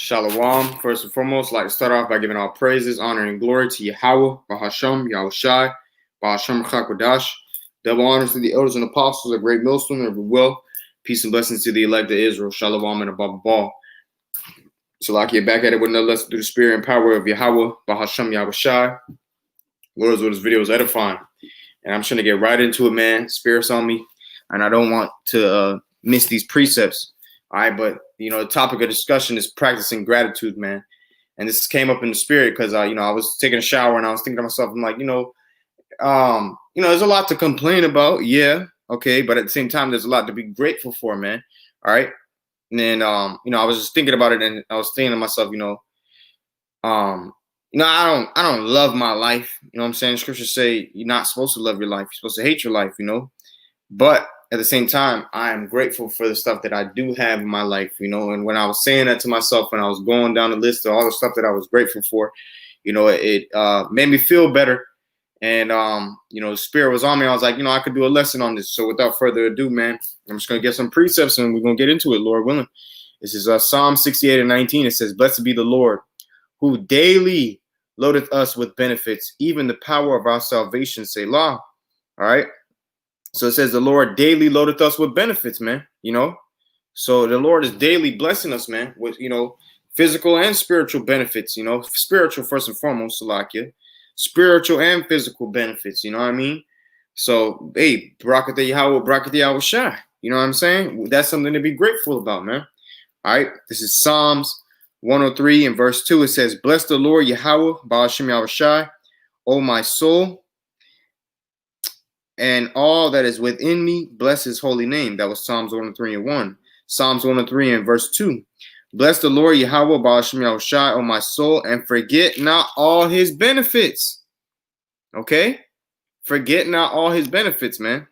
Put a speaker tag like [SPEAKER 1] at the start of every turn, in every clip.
[SPEAKER 1] Shalom. First and foremost, I'd like to start off by giving all praises, honor, and glory to Yahweh, Bahasham, Yahushai, Bahasham Chakwadash. Double honors to the elders and apostles, a great millstone, and every will. Peace and blessings to the elect of Israel. Shalom and above all. So, like you're back at it with another lesson through the spirit and power of Yahweh, Bahasham, Yahushai. Lord's what this video is edifying. And I'm just going to get right into it, man. Spirit's on me. And I don't want to miss these precepts. All right, but the topic of discussion is practicing gratitude, man. And this came up in the spirit because I was taking a shower and I was thinking to myself, I'm like, there's a lot to complain about, yeah, okay, but at the same time, there's a lot to be grateful for, man. All right, and then I was just thinking about it, and I was thinking to myself, I don't love my life. You know what I'm saying? Scriptures say you're not supposed to love your life. You're supposed to hate your life, But at the same time, I am grateful for the stuff that I do have in my life, And when I was saying that to myself, when I was going down the list of all the stuff that I was grateful for, it made me feel better. And, the spirit was on me. I was like, I could do a lesson on this. So without further ado, man, I'm just going to get some precepts and we're going to get into it, Lord willing. This is Psalm 68:19. It says, "Blessed be the Lord, who daily loadeth us with benefits, even the power of our salvation, Selah." All right. So it says the Lord daily loadeth us with benefits, man. So the Lord is daily blessing us, man, with, physical and spiritual benefits, spiritual first and foremost, Salakia, spiritual and physical benefits, you know what I mean? So, hey, Barakatah Yahweh, Barakatah Yahushai, you know what I'm saying? That's something to be grateful about, man. All right, this is Psalms 103 and verse 2. It says, "Bless the Lord Yahweh, Ba'ashem Yahushai, O my soul, and all that is within me, bless his holy name." That was Psalms 103 and 1. Psalms 103 and verse 2. "Bless the Lord Yahweh, Ba'ashem Yahushai, O my soul, and forget not all his benefits." Okay? Forget not all his benefits, man.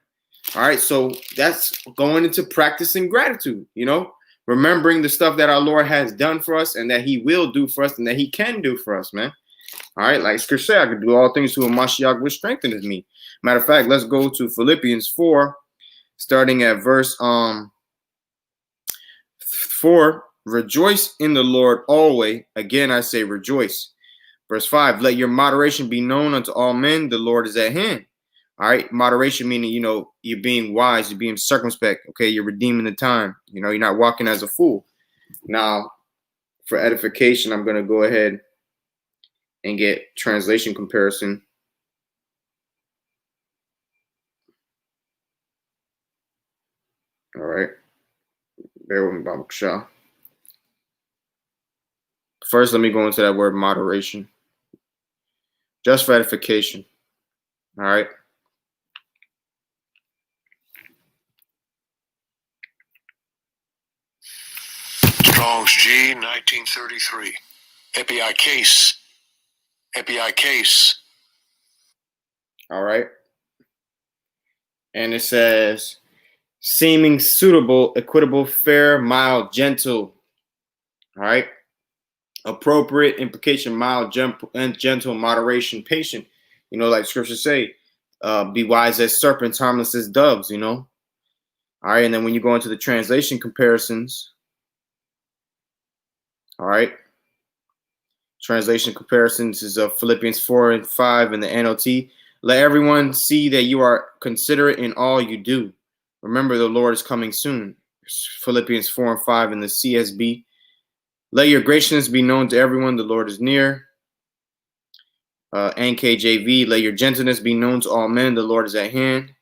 [SPEAKER 1] All right, so that's going into practicing gratitude, remembering the stuff that our Lord has done for us and that he will do for us and that he can do for us, man. All right, like Scripture said, I can do all things through a Mashiach which strengtheneth me. Matter of fact, let's go to Philippians 4, starting at verse 4. "Rejoice in the Lord always." Again, I say rejoice. Verse 5, "Let your moderation be known unto all men. The Lord is at hand." All right, moderation meaning, you're being wise, you're being circumspect. Okay, you're redeeming the time. You're not walking as a fool. Now, for edification, I'm going to go ahead and get translation comparison. All right. Bear with me, Baba Shah. First, let me go into that word moderation. Just for edification. All right.
[SPEAKER 2] Strong's G 1933. Epi case. Epi case.
[SPEAKER 1] All right. And it says, "Seeming suitable, equitable, fair, mild, gentle." All right. Appropriate, implication, mild, and gentle, moderation, patient. Like Scripture say, be wise as serpents, harmless as doves, All right. And then when you go into the translation comparisons, all right. Translation comparisons is Philippians 4 and 5 in the NLT. "Let everyone see that you are considerate in all you do. Remember, the Lord is coming soon." Philippians 4 and 5 in the CSB. "Let your graciousness be known to everyone. The Lord is near." NKJV, "Let your gentleness be known to all men. The Lord is at hand."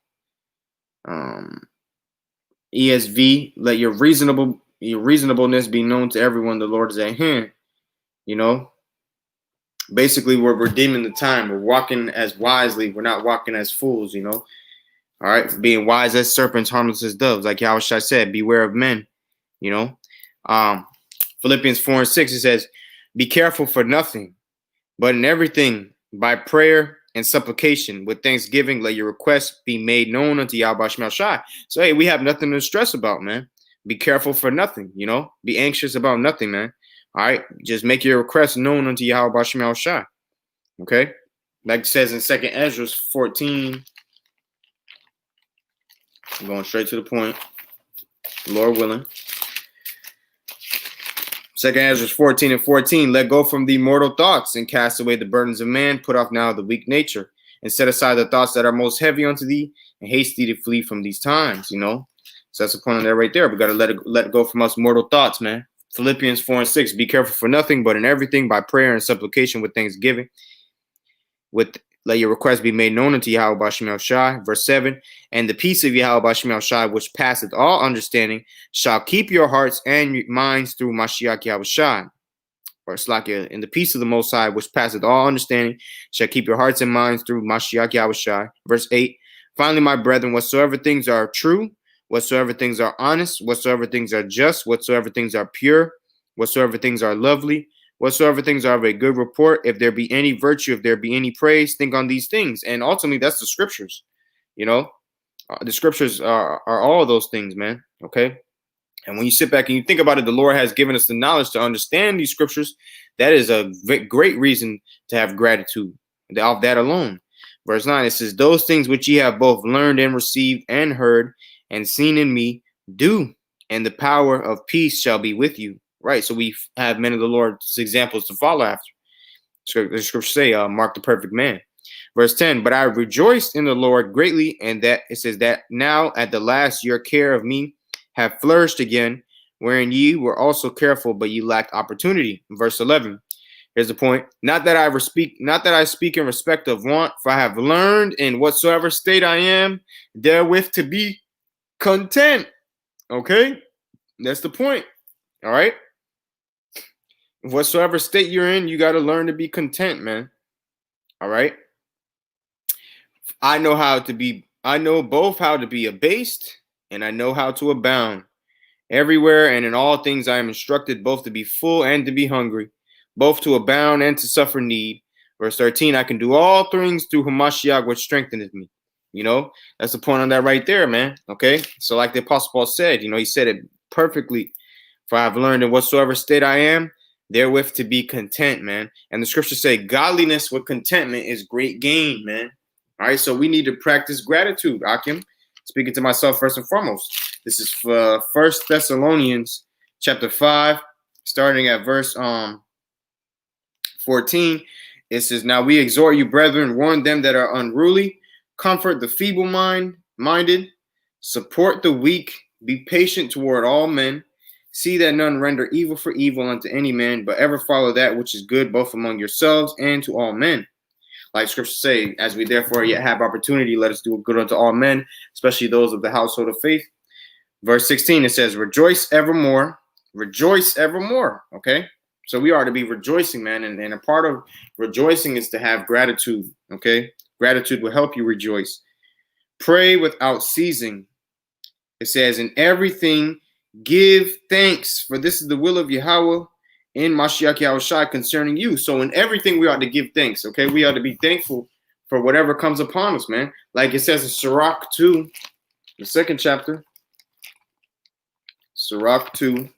[SPEAKER 1] ESV, "Let your reasonableness be known to everyone. The Lord is at hand." Basically, we're redeeming the time. We're walking as wisely. We're not walking as fools, All right, being wise as serpents, harmless as doves. Like Yahushua said, beware of men, Philippians 4 and 6, it says, "Be careful for nothing, but in everything, by prayer and supplication, with thanksgiving, let your requests be made known unto Yahweh Shema Shai." So, hey, we have nothing to stress about, man. Be careful for nothing, Be anxious about nothing, man. All right, just make your requests known unto Yahweh Shema Shai. Okay, like it says in 2 Ezra 14. I'm going straight to the point, Lord willing. Second Ezra 14 and 14. Let go from the mortal thoughts and cast away the burdens of man. Put off now the weak nature and set aside the thoughts that are most heavy unto thee and haste thee to flee from these times, you know. So that's the point on there right there. We got to let go from us mortal thoughts, man. Philippians 4 and 6. Be careful for nothing, but in everything by prayer and supplication with thanksgiving. Let your requests be made known unto Yahweh B'Shem Yahushai. Verse 7. And the peace of Yahweh B'Shem Yahushai, which passeth all understanding, shall keep your hearts and minds through Mashiach Yahushai. Or Slakia, and the peace of the Most High, which passeth all understanding, shall keep your hearts and minds through Mashiach Yahushai. Verse 8. Finally, my brethren, whatsoever things are true, whatsoever things are honest, whatsoever things are just, whatsoever things are pure, whatsoever things are lovely, whatsoever things are of a good report, if there be any virtue, if there be any praise, think on these things. And ultimately, that's the scriptures. You know, the scriptures are all of those things, man. Okay. And when you sit back and you think about it, the Lord has given us the knowledge to understand these scriptures. That is a great reason to have gratitude of that alone. Verse 9, it says, those things which ye have both learned and received and heard and seen in me, do, and the power of peace shall be with you. Right. So we have men of the Lord's examples to follow after. The scriptures say, mark the perfect man. Verse 10, but I rejoiced in the Lord greatly, and that it says that now at the last your care of me have flourished again, wherein ye were also careful, but ye lacked opportunity. Verse 11. Here's the point. Not that I speak in respect of want, for I have learned in whatsoever state I am, therewith to be content. Okay? That's the point. All right? Whatsoever state you're in, you got to learn to be content, man. All right? I know both how to be abased, and I know how to abound. Everywhere and in all things I am instructed both to be full and to be hungry, both to abound and to suffer need. Verse 13, I can do all things through Hamashiach, which strengtheneth me. You know, that's the point on that right there, man. Okay? So like the Apostle Paul said, you know, he said it perfectly. For I have learned in whatsoever state I am, therewith to be content, man. And the scriptures say godliness with contentment is great gain, man. All right, so we need to practice gratitude, Akim. Speaking to myself first and foremost. This is 1 Thessalonians chapter 5, starting at verse 14. It says, now we exhort you, brethren, warn them that are unruly, comfort the feeble-minded, support the weak, be patient toward all men, see that none render evil for evil unto any man, but ever follow that which is good both among yourselves and to all men. Like scriptures say, as we therefore yet have opportunity, let us do good unto all men, especially those of the household of faith. Verse 16, it says, rejoice evermore. Rejoice evermore. Okay? So we are to be rejoicing, man. And a part of rejoicing is to have gratitude. Okay? Gratitude will help you rejoice. Pray without ceasing. It says, in everything give thanks, for this is the will of Yahweh in Mashiach Yahushai concerning you. So in everything we ought to give thanks. Okay? We ought to be thankful for whatever comes upon us, man. Like it says in Sirach 2, the second chapter. Sirach 2,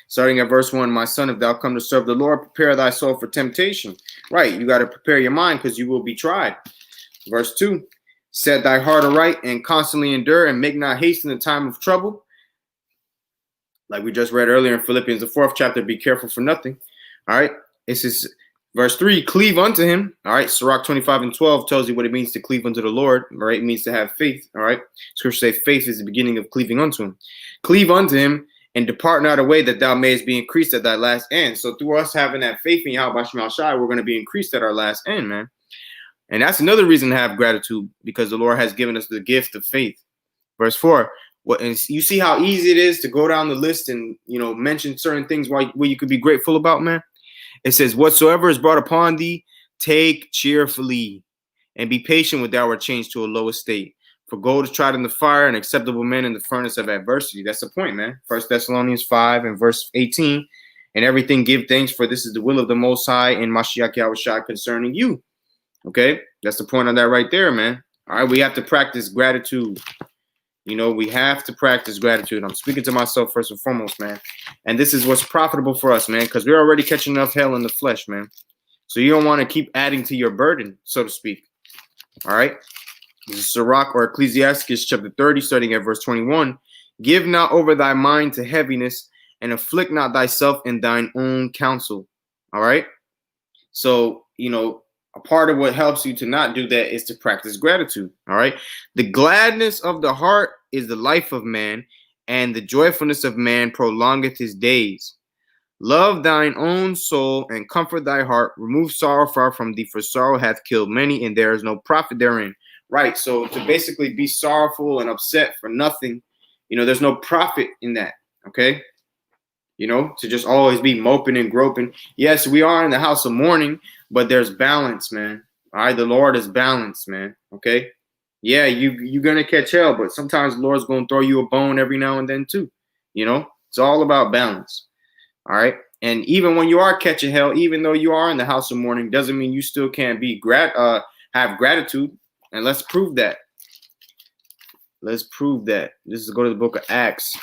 [SPEAKER 1] starting at verse 1, my son, if thou come to serve the Lord, prepare thy soul for temptation. Right, you got to prepare your mind because you will be tried. Verse 2, set thy heart aright and constantly endure and make not haste in the time of trouble. Like we just read earlier in Philippians, the 4th chapter, be careful for nothing. All right, it says, verse 3, cleave unto him. All right, Sirach 25 and 12 tells you what it means to cleave unto the Lord. All right, it means to have faith. All right, scripture says faith is the beginning of cleaving unto him. Cleave unto him and depart not away, that thou mayest be increased at thy last end. So through us having that faith in Yahweh B'Shem Yahushai, we're going to be increased at our last end, man. And that's another reason to have gratitude, because the Lord has given us the gift of faith. Verse 4, and you see how easy it is to go down the list and, you know, mention certain things where you could be grateful about, man. It says, whatsoever is brought upon thee, take cheerfully, and be patient with thou art changed to a low estate. For gold is tried in the fire, and acceptable men in the furnace of adversity. That's the point, man. 1 Thessalonians 5 and verse 18. And everything give thanks, for this is the will of the Most High in Mashiach Yahushua concerning you. Okay? That's the point on that right there, man. All right, we have to practice gratitude. You know, we have to practice gratitude. I'm speaking to myself first and foremost, man. And this is what's profitable for us, man, because we're already catching enough hell in the flesh, man. So you don't want to keep adding to your burden, so to speak. All right? This is Sirach or Ecclesiastes chapter 30, starting at verse 21. Give not over thy mind to heaviness, and afflict not thyself in thine own counsel. All right. So, a part of what helps you to not do that is to practice gratitude. All right. The gladness of the heart is the life of man, and the joyfulness of man prolongeth his days. Love thine own soul and comfort thy heart. Remove sorrow far from thee, for sorrow hath killed many, and there is no profit therein. Right. So to basically be sorrowful and upset for nothing, there's no profit in that. Okay. To just always be moping and groping. Yes, we are in the house of mourning, but there's balance, man. All right. The Lord is balanced, man. Okay. Yeah, you're going to catch hell, but sometimes the Lord's going to throw you a bone every now and then too. It's all about balance. All right. And even when you are catching hell, even though you are in the house of mourning, doesn't mean you still can't be have gratitude. And let's prove that. Let's prove that. This is go to the book of Acts.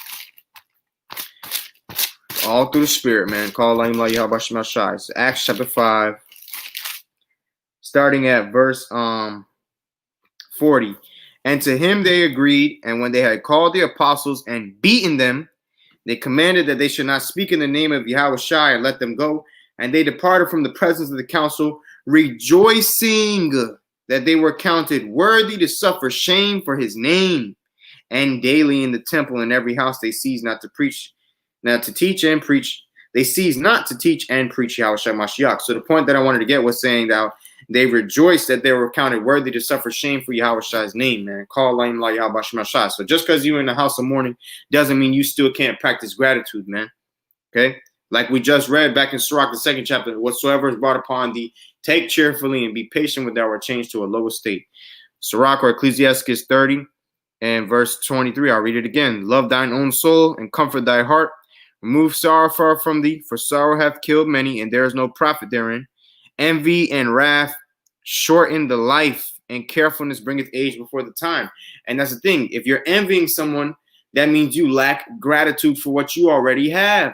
[SPEAKER 1] All through the Spirit, man. Acts chapter 5, starting at verse 40. And to him they agreed, and when they had called the apostles and beaten them, they commanded that they should not speak in the name of Yahushua and let them go. And they departed from the presence of the council, rejoicing that they were counted worthy to suffer shame for his name. And daily in the temple and every house they ceased not to preach, not to teach and preach. They ceased not to teach and preach Yahushua Mashiach. So the point that I wanted to get was saying that they rejoiced that they were counted worthy to suffer shame for Yahushua's name, man. Call Laim La Yahweh. So just because you're in the house of mourning doesn't mean you still can't practice gratitude, man. Okay? Like we just read back in Sirach, the 2nd chapter, whatsoever is brought upon thee, take cheerfully and be patient with thou art changed to a lower state. Sirach or Ecclesiastes 30 and verse 23. I'll read it again. Love thine own soul and comfort thy heart. Remove sorrow far from thee, for sorrow hath killed many, and there is no profit therein. Envy and wrath shorten the life, and carefulness bringeth age before the time. And that's the thing. If you're envying someone, that means you lack gratitude for what you already have.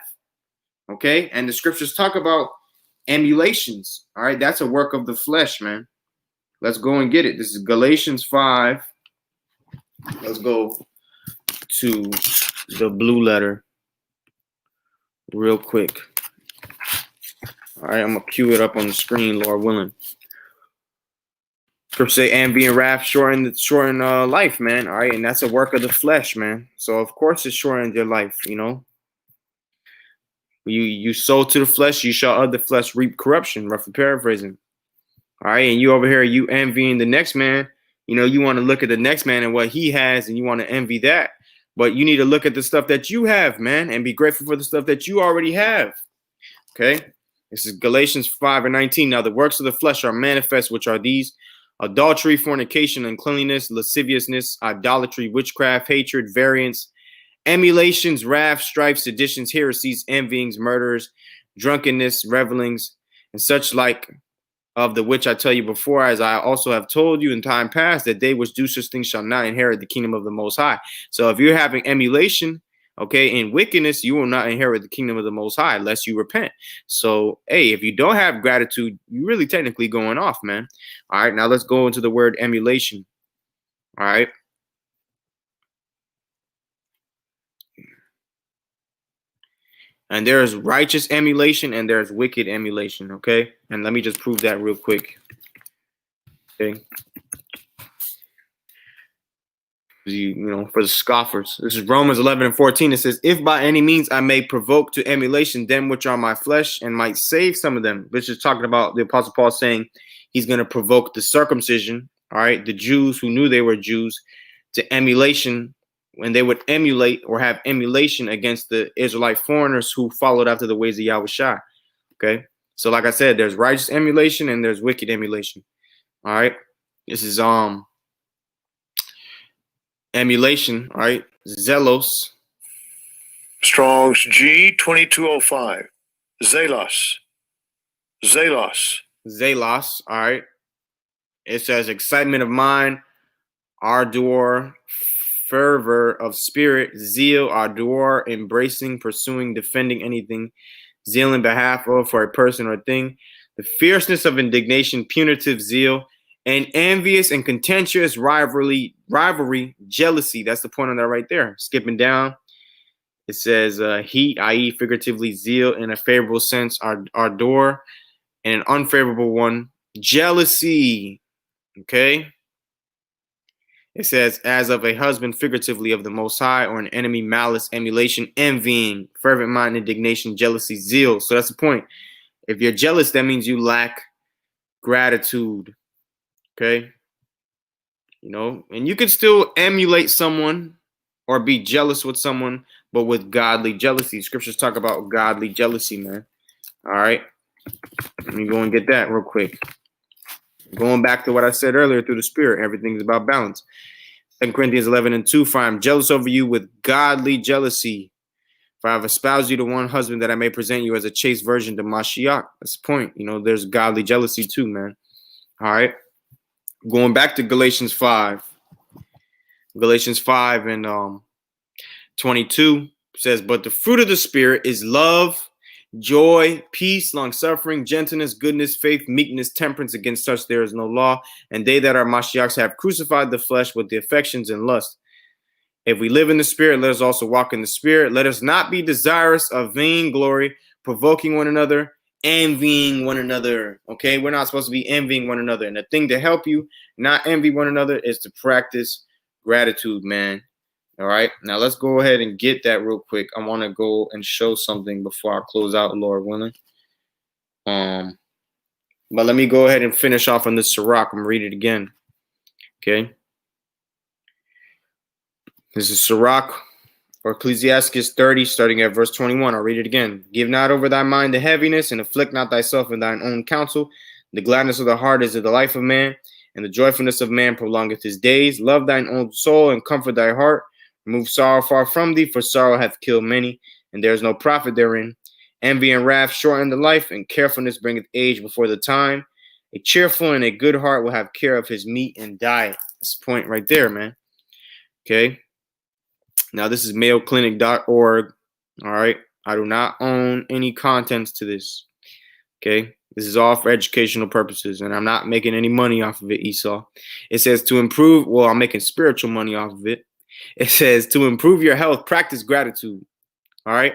[SPEAKER 1] Okay? And the scriptures talk about emulations. All right? That's a work of the flesh, man. Let's go and get it. This is Galatians 5. Let's go to the blue letter real quick. All right, I'm going to cue it up on the screen, Lord willing. Scripture say envy and wrath shorten life, man. All right, and that's a work of the flesh, man. So, of course, it shortens your life, You sow to the flesh, you shall of the flesh reap corruption, roughly paraphrasing. All right, and you over here, you envying the next man. You want to look at the next man and what he has, and you want to envy that. But you need to look at the stuff that you have, man, and be grateful for the stuff that you already have. Okay? This is Galatians 5 and 19. Now the works of the flesh are manifest, which are these: adultery, fornication, uncleanness, lasciviousness, idolatry, witchcraft, hatred, variance, emulations, wrath, strife, seditions, heresies, envyings, murders, drunkenness, revelings, and such like, of the which I tell you before, as I also have told you in time past, that they which do such things shall not inherit the kingdom of the Most High. So if you're having emulation, okay, in wickedness, you will not inherit the kingdom of the Most High unless you repent. So, hey, if you don't have gratitude, you're really technically going off, man. All right, now let's go into the word emulation. All right. And there's righteous emulation and there's wicked emulation, okay? And let me just prove that real quick. Okay. For the scoffers. This is Romans 11 and 14. It says, if by any means I may provoke to emulation them which are my flesh and might save some of them. This is talking about the Apostle Paul saying he's going to provoke the circumcision, all right, the Jews who knew they were Jews, to emulation, when they would emulate or have emulation against the Israelite foreigners who followed after the ways of Yahushua. Okay. So like I said, there's righteous emulation and there's wicked emulation. All right. This is emulation. All right. Zelos.
[SPEAKER 2] Strong's G 2205. Zelos. Zelos.
[SPEAKER 1] Zelos. All right. It says excitement of mind, ardor, fervor of spirit, zeal, ardor, embracing, pursuing, defending anything, zeal in behalf of, for a person or thing, the fierceness of indignation, punitive zeal, and envious and contentious rivalry, jealousy. That's the point on that right there. Skipping down. It says heat, i.e., figuratively zeal in a favorable sense, ardor, and an unfavorable one, jealousy. Okay. It says, as of a husband, figuratively of the Most High, or an enemy, malice, emulation, envying, fervent mind, indignation, jealousy, zeal. So that's the point. If you're jealous, that means you lack gratitude. Okay. You know, and you can still emulate someone or be jealous with someone, but with godly jealousy. Scriptures talk about godly jealousy, man. All right. Let me go and get that real quick. Going back to what I said earlier through the Spirit, everything's about balance. 2 Corinthians 11:2, for I am jealous over you with godly jealousy. For I have espoused you to one husband that I may present you as a chaste virgin to Mashiach. That's the point. You know, there's godly jealousy too, man. All right. Going back to Galatians 5. Galatians 5 and 22 says, but the fruit of the Spirit is love, joy, peace, long-suffering, gentleness, goodness, faith, meekness, temperance. Against such there is no law. And they that are Mashiachs have crucified the flesh with the affections and lust. If we live in the Spirit, let us also walk in the Spirit. Let us not be desirous of vain glory, provoking one another, envying one another. Okay, we're not supposed to be envying one another. And the thing to help you not envy one another is to practice gratitude, man. All right, now let's go ahead and get that real quick. I want to go and show something before I close out, Lord willing. But let me go ahead and finish off on this Sirach. I'm gonna read it again. Okay. This is Sirach or Ecclesiastes 30, starting at verse 21. I'll read it again. Give not over thy mind to heaviness, and afflict not thyself in thine own counsel. The gladness of the heart is the life of man, and the joyfulness of man prolongeth his days. Love thine own soul, and comfort thy heart. Remove sorrow far from thee, for sorrow hath killed many, and there is no profit therein. Envy and wrath shorten the life, and carefulness bringeth age before the time. A cheerful and a good heart will have care of his meat and diet. That's the point right there, man. Okay. Now, this is mayoclinic.org. All right. I do not own any contents to this. Okay. This is all for educational purposes, and I'm not making any money off of it, Esau. It says to improve. Well, I'm making spiritual money off of it. It says to improve your health, practice gratitude. All right.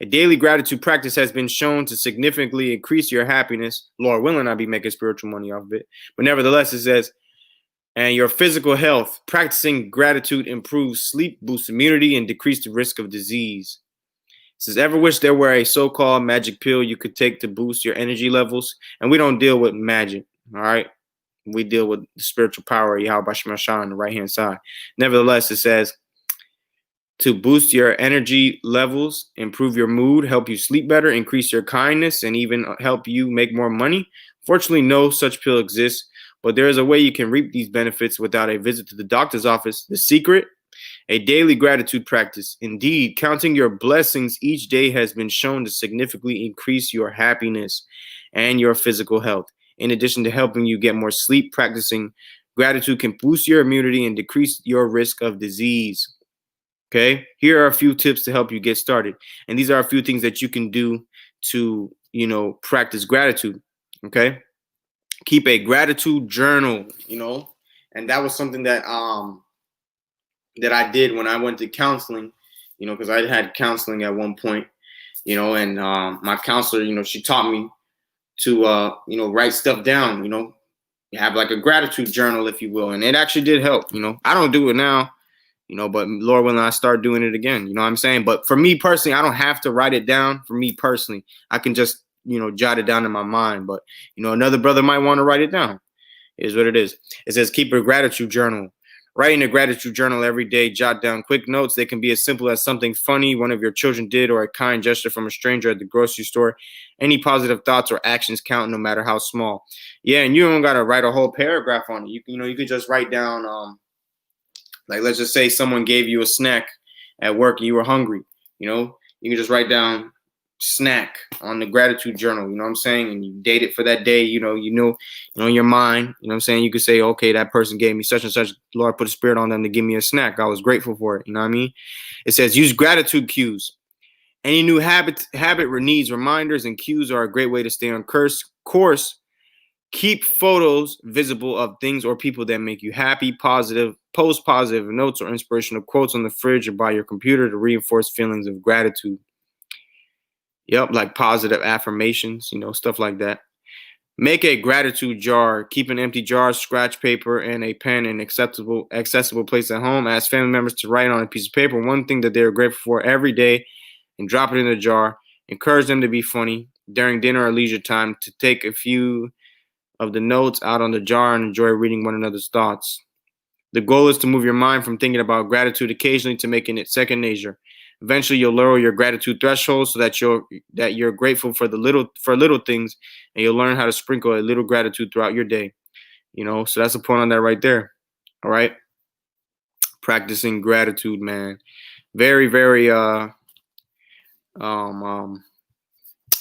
[SPEAKER 1] A daily gratitude practice has been shown to significantly increase your happiness. Lord willing, I'll be making spiritual money off of it. But nevertheless, it says, and your physical health, practicing gratitude improves sleep, boosts immunity, and decrease the risk of disease. It says, ever wish there were a so-called magic pill you could take to boost your energy levels? And we don't deal with magic. All right. We deal with the spiritual power of Yahweh Shemashah on the right-hand side. Nevertheless, it says to boost your energy levels, improve your mood, help you sleep better, increase your kindness, and even help you make more money. Fortunately, no such pill exists, but there is a way you can reap these benefits without a visit to the doctor's office. The secret? A daily gratitude practice. Indeed, counting your blessings each day has been shown to significantly increase your happiness and your physical health. In addition to helping you get more sleep, practicing gratitude can boost your immunity and decrease your risk of disease. Okay, here are a few tips to help you get started. And these are a few things that you can do to, practice gratitude. Okay, keep a gratitude journal, and that was something that that I did when I went to counseling, because I had counseling at one point, and my counselor, she taught me to, write stuff down, have like a gratitude journal, if you will. And it actually did help. I don't do it now, but Lord willing, I start doing it again. You know what I'm saying? But for me personally, I don't have to write it down. For me personally, I can just, jot it down in my mind. But, another brother might want to write it down. It is what it is. It says, keep a gratitude journal. Write in a gratitude journal every day. Jot down quick notes. They can be as simple as something funny one of your children did, or a kind gesture from a stranger at the grocery store. Any positive thoughts or actions count, no matter how small. Yeah, and you don't gotta write a whole paragraph on it. You could just write down, like, let's just say someone gave you a snack at work and you were hungry. You can just write down snack on the gratitude journal. You know what I'm saying? And you date it for that day. In your mind. You know what I'm saying? You could say, okay, that person gave me such and such. Lord put a spirit on them to give me a snack. I was grateful for it. You know what I mean? It says use gratitude cues. Any new habit needs reminders, and cues are a great way to stay on course. Keep photos visible of things or people that make you happy. Post positive notes or inspirational quotes on the fridge or by your computer to reinforce feelings of gratitude. Yep, like positive affirmations, stuff like that. Make a gratitude jar. Keep an empty jar, scratch paper, and a pen in accessible place at home. Ask family members to write on a piece of paper one thing that they are grateful for every day and drop it in the jar. Encourage them to be funny during dinner or leisure time, to take a few of the notes out on the jar and enjoy reading one another's thoughts. The goal is to move your mind from thinking about gratitude occasionally to making it second nature. Eventually, you'll lower your gratitude threshold so that you're grateful for little things, and you'll learn how to sprinkle a little gratitude throughout your day. So that's the point on that right there. All right, practicing gratitude, man. Very, very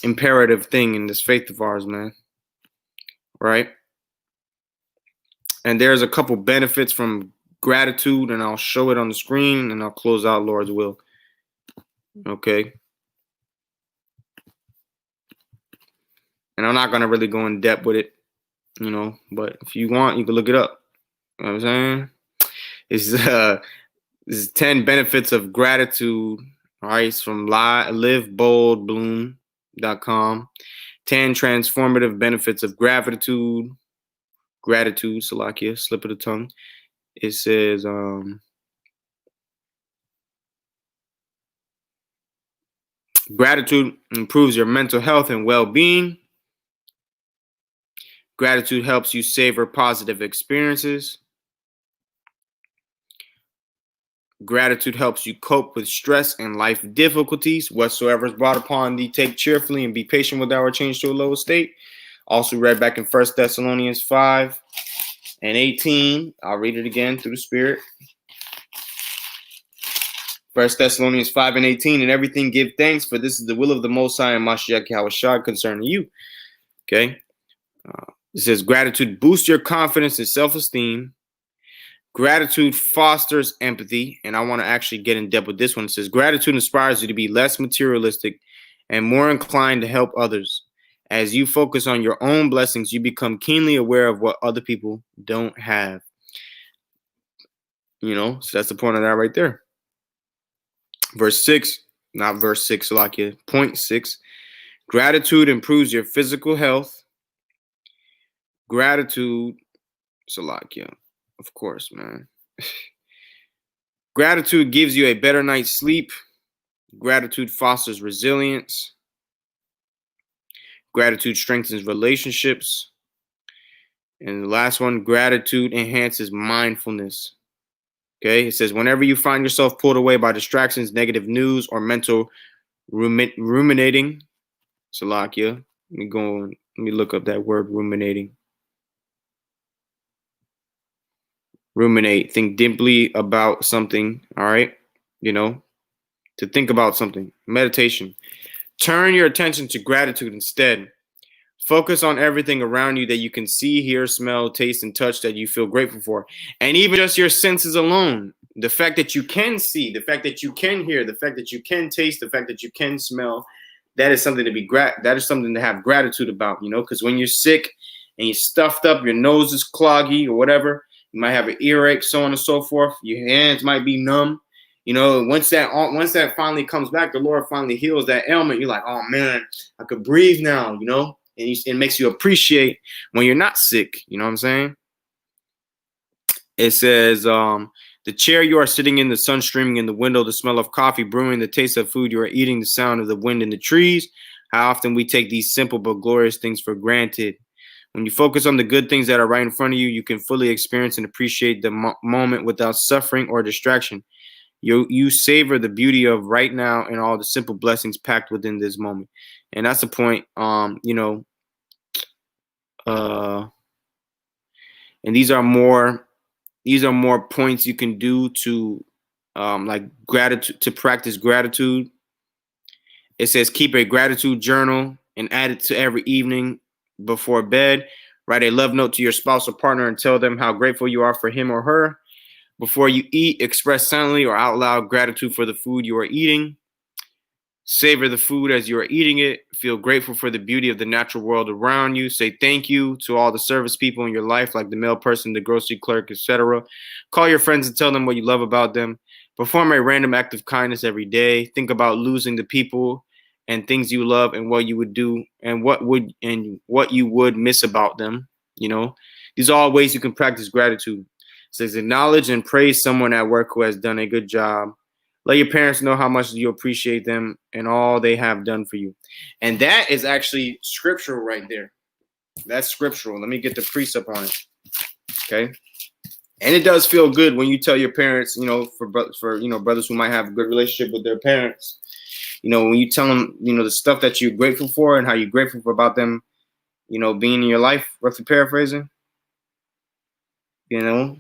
[SPEAKER 1] imperative thing in this faith of ours, man. Right? And there's a couple benefits from gratitude, and I'll show it on the screen, and I'll close out, Lord's will. Okay. And I'm not going to really go in depth with it, but if you want, you can look it up. You know what I'm saying? It's 10 benefits of gratitude. All right. It's from liveboldbloom.com. 10 transformative benefits of gratitude. Salakia, slip of the tongue. It says, gratitude improves your mental health and well-being. Gratitude helps you savor positive experiences. Gratitude helps you cope with stress and life difficulties. Whatsoever is brought upon thee, take cheerfully and be patient with our change to a lower state. Also read back in 1 Thessalonians 5:18. I'll read it again through the Spirit. 1 Thessalonians 5:18. In everything give thanks, for this is the will of the Most High and Mashiach Yahushua concerning you. Okay. It says gratitude boosts your confidence and self-esteem. Gratitude fosters empathy. And I want to actually get in depth with this one. It says gratitude inspires you to be less materialistic and more inclined to help others. As you focus on your own blessings, you become keenly aware of what other people don't have. So that's the point of that right there. Verse 6, not verse 6, Salakia, point 6. Gratitude improves your physical health. Gratitude, Salakia, of course, man. Gratitude gives you a better night's sleep. Gratitude fosters resilience. Gratitude strengthens relationships. And the last one, gratitude enhances mindfulness. Okay, it says whenever you find yourself pulled away by distractions, negative news, or mental ruminating, Salakia, let me look up that word, ruminating. Ruminate, think deeply about something, all right? To think about something. Meditation. Turn your attention to gratitude instead. Focus on everything around you that you can see, hear, smell, taste, and touch that you feel grateful for. And even just your senses alone. The fact that you can see, the fact that you can hear, the fact that you can taste, the fact that you can smell, that is something to have gratitude about, because when you're sick and you're stuffed up, your nose is cloggy or whatever, you might have an earache, so on and so forth. Your hands might be numb. Once that finally comes back, the Lord finally heals that ailment. You're like, oh man, I could breathe now, and it makes you appreciate when you're not sick. You know what I'm saying? It says, the chair you are sitting in, the sun streaming in the window, the smell of coffee brewing, the taste of food you are eating, the sound of the wind in the trees. How often we take these simple but glorious things for granted. When you focus on the good things that are right in front of you, you can fully experience and appreciate the moment without suffering or distraction. You savor the beauty of right now and all the simple blessings packed within this moment. And that's the point. And these are more points you can do to like gratitude, to practice gratitude. It says keep a gratitude journal and add it to every evening before bed. Write a love note to your spouse or partner and tell them how grateful you are for him or her. Before you eat, express silently or out loud gratitude for the food you are eating. Savor the food as you are eating it. Feel grateful for the beauty of the natural world around you. Say thank you to all the service people in your life, like the mail person, the grocery clerk, etc. Call your friends and tell them what you love about them. Perform a random act of kindness every day. Think about losing the people and things you love and what you would do and what you would miss about them. You know, these are all ways you can practice gratitude. It says acknowledge and praise someone at work who has done a good job. Let your parents know how much you appreciate them and all they have done for you. And that is actually scriptural right there. That's scriptural. Let me get the precept on it. Okay. And it does feel good when you tell your parents, you know, for brothers who might have a good relationship with their parents, you know, when you tell them, you know, the stuff that you're grateful for and how you're grateful for about them, you know, being in your life, roughly paraphrasing, you know,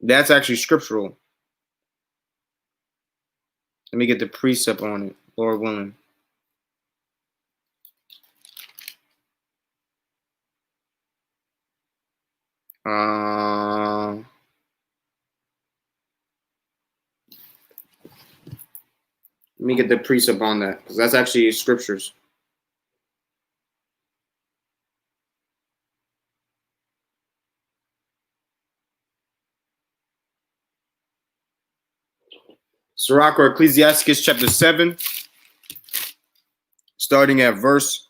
[SPEAKER 1] that's actually scriptural. Let me get the precept on it, Lord willing. Let me get the precept on that, because that's actually scriptures. Sirach or Ecclesiasticus chapter 7, starting at verse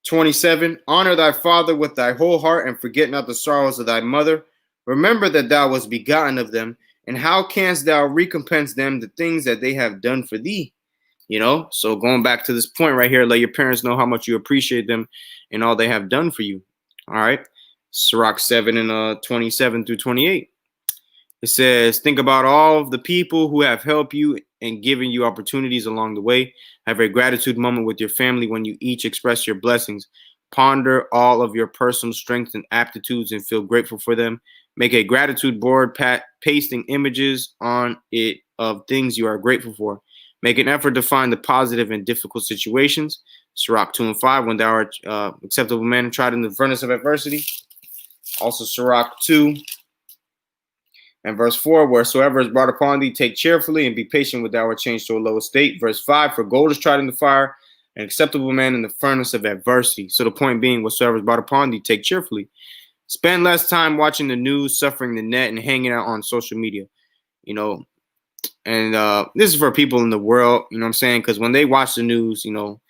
[SPEAKER 1] 27. Honor thy father with thy whole heart, and forget not the sorrows of thy mother. Remember that thou wast begotten of them, and how canst thou recompense them the things that they have done for thee? You know, so going back to this point right here, let your parents know how much you appreciate them and all they have done for you. All right. Sirach 7 and 27 through 28. It says, think about all of the people who have helped you and given you opportunities along the way. Have a gratitude moment with your family when you each express your blessings. Ponder all of your personal strengths and aptitudes and feel grateful for them. Make a gratitude board, pasting images on it of things you are grateful for. Make an effort to find the positive in difficult situations. Sirach 2 and 5, when thou art acceptable man and tried in the furnace of adversity. Also Sirach 2 and verse 4, wheresoever is brought upon thee, take cheerfully and be patient with thou art changed to a lower state. Verse 5, for gold is tried in the fire, an acceptable man in the furnace of adversity. So the point being, whatsoever is brought upon thee, take cheerfully. Spend less time watching the news, suffering the net, and hanging out on social media. You know, and this is for people in the world, you know what I'm saying? Because when they watch the news, you know,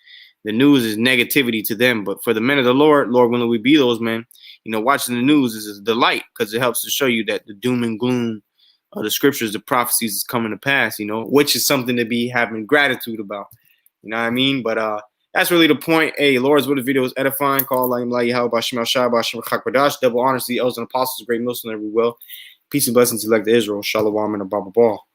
[SPEAKER 1] the news is negativity to them. But for the men of the Lord, when we be those men, you know, watching the news is a delight because it helps to show you that the doom and gloom of the scriptures, the prophecies is coming to pass, you know, which is something to be having gratitude about. You know what I mean? But that's really the point. Hey, Lord's what the video is edifying. Call like double honor to the elders and apostles, great Muslim, every will. Peace and blessings to elect Israel. Shalom and a Baba Ball.